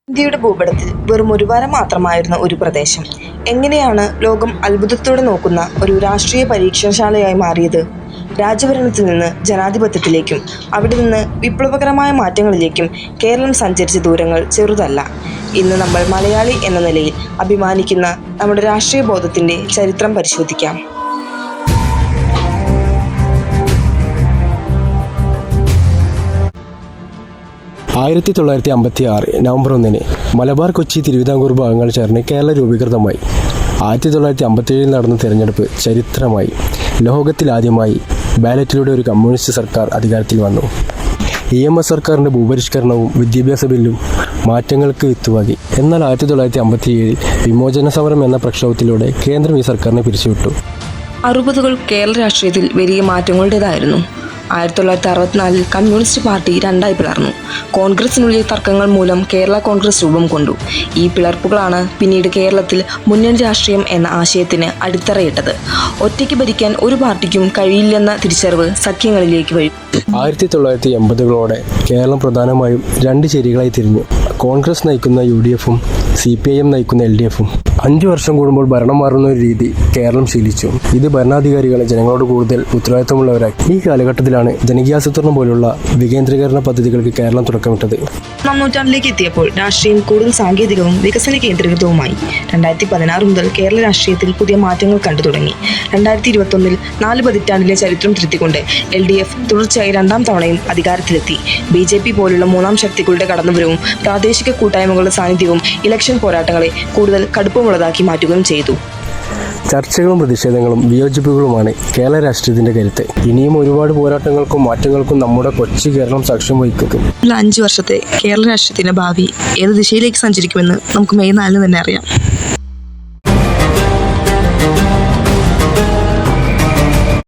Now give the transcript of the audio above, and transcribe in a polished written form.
ഇന്ത്യയുടെ ഭൂപടത്തിൽ വെറും ഒരു വര മാത്രമായിരുന്ന ഒരു പ്രദേശം എങ്ങനെയാണ് ലോകം അത്ഭുതത്തോടെ നോക്കുന്ന ഒരു രാഷ്ട്രീയ പരീക്ഷണശാലയായി മാറിയത്? രാജഭരണത്തിൽ നിന്ന് ജനാധിപത്യത്തിലേക്കും അവിടെ നിന്ന് വിപ്ലവകരമായ മാറ്റങ്ങളിലേക്കും കേരളം സഞ്ചരിച്ച ദൂരങ്ങൾ ചെറുതല്ല. ഇന്ന് നമ്മൾ മലയാളി എന്ന നിലയിൽ അഭിമാനിക്കുന്ന നമ്മുടെ രാഷ്ട്രീയ ബോധത്തിൻ്റെ ചരിത്രം പരിശോധിക്കാം. 1956 നവംബർ 1 മലബാർ, കൊച്ചി, തിരുവിതാംകൂർ ഭാഗങ്ങൾ ചേർന്ന് കേരള രൂപീകൃതമായി. 1957 നടന്ന തിരഞ്ഞെടുപ്പ് ചരിത്രമായി. ലോകത്തിലാദ്യമായി ബാലറ്റിലൂടെ ഒരു കമ്മ്യൂണിസ്റ്റ് സർക്കാർ അധികാരത്തിൽ വന്നു. EMS സർക്കാരിൻ്റെ ഭൂപരിഷ്കരണവും വിദ്യാഭ്യാസ ബില്ലും മാറ്റങ്ങൾക്ക് വിത്തുവാക്കി. എന്നാൽ 1957 വിമോചന സമരം എന്ന പ്രക്ഷോഭത്തിലൂടെ കേന്ദ്രം ഈ സർക്കാരിനെ പിരിച്ചുവിട്ടു. 60കൾ കേരള രാഷ്ട്രീയത്തിൽ വലിയ മാറ്റങ്ങളുടേതായിരുന്നു. 1964 കമ്മ്യൂണിസ്റ്റ് പാർട്ടി രണ്ടായി പിളർന്നു. കോൺഗ്രസിനുള്ളിൽ തർക്കങ്ങൾ മൂലം കേരള കോൺഗ്രസ് രൂപം കൊണ്ടു. ഈ പിളർപ്പുകളാണ് പിന്നീട് കേരളത്തിൽ മുന്നണി രാഷ്ട്രീയം എന്ന ആശയത്തിന് അടിത്തറയിട്ടത്. ഒറ്റയ്ക്ക് ഭരിക്കാൻ ഒരു പാർട്ടിക്കും കഴിയില്ലെന്ന തിരിച്ചറിവ് സഖ്യങ്ങളിലേക്ക് വഴി. 1980കളോടെ കേരളം പ്രധാനമായും രണ്ട് ചേരികളായി തിരിഞ്ഞു. കോൺഗ്രസ് നയിക്കുന്ന UDFും CPIM നയിക്കുന്ന LDFും. 5 വർഷം കൂടുമ്പോൾ ഭരണം മാറുന്ന ഒരു രീതി കേരളം ശീലിച്ചു. ഇത് ഭരണാധികാരികളെ ജനങ്ങളോട് കൂടുതൽ ഉത്തരവാദിത്തമുള്ളവരാക്കി. ഈ കാലഘട്ടത്തിലാണ് ജനകീയാസൂത്രണം പോലുള്ള വികേന്ദ്രീകരണ പദ്ധതികൾക്ക് കേരളം തുടക്കമിട്ടത്. 19ാം നൂറ്റാണ്ടിലേക്ക് എത്തിയപ്പോൾ രാഷ്ട്രീയം കൂടുതൽ സാങ്കേതികവും വികസന കേന്ദ്രീകൃതവുമായി. 2016 മുതൽ കേരള രാഷ്ട്രീയത്തിൽ പുതിയ മാറ്റങ്ങൾ കണ്ടു തുടങ്ങി. 2021 4 പതിറ്റാണ്ടിലെ ചരിത്രം തിരുത്തിക്കൊണ്ട് LDF തുടർച്ചയായി 2ാം തവണയും അധികാരത്തിലെത്തി. BJP പോലുള്ള മൂന്നാം ശക്തികളുടെ കടന്നുവരവും പ്രാദേശിക കൂട്ടായ്മകളുടെ സാന്നിധ്യവും ഇലക്ഷൻ പോരാട്ടങ്ങളെ കൂടുതൽ കടുപ്പമുള്ളതാക്കി മാറ്റുകയും ചെയ്തു. ചർച്ചകളും പ്രതിഷേധങ്ങളും വിയോജിപ്പുകളുമാണ് കേരള രാഷ്ട്രീയത്തിന്റെ കരുത്ത്. ഇനിയും ഒരുപാട് പോരാട്ടങ്ങൾക്കും മാറ്റങ്ങൾക്കും നമ്മുടെ കൊച്ചു കേരളം സാക്ഷ്യം വഹിക്കും. 5 വർഷത്തെ കേരള രാഷ്ട്രീയത്തിന്റെ ഭാവി ഏത് ദിശയിലേക്ക് സഞ്ചരിക്കുമെന്ന് നമുക്ക് മെയ് 4 തന്നെ അറിയാം.